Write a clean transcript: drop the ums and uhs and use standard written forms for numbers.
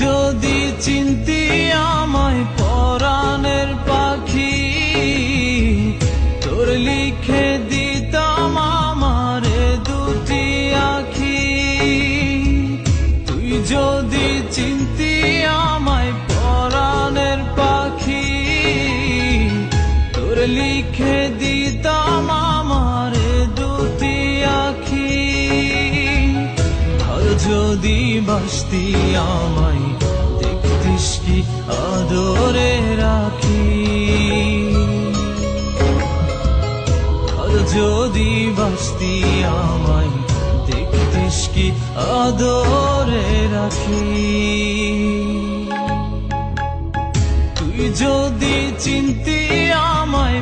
যদি চিনতি আমায় পরাণের পাখি, তোর লিখে দিতাম আমারে দুটি আখি। তুই যদি চিনতি আমায় পরাণের পাখি, তোর লিখে দিতাম আমারে দুটি আখি। আর যদি বাসতি আমায় দেখতিস কি আদরে রাখি। আর যদি বাসতি আমায় দেখতিস কি আদরে রাখি। তুই যদি চিনতি আমায়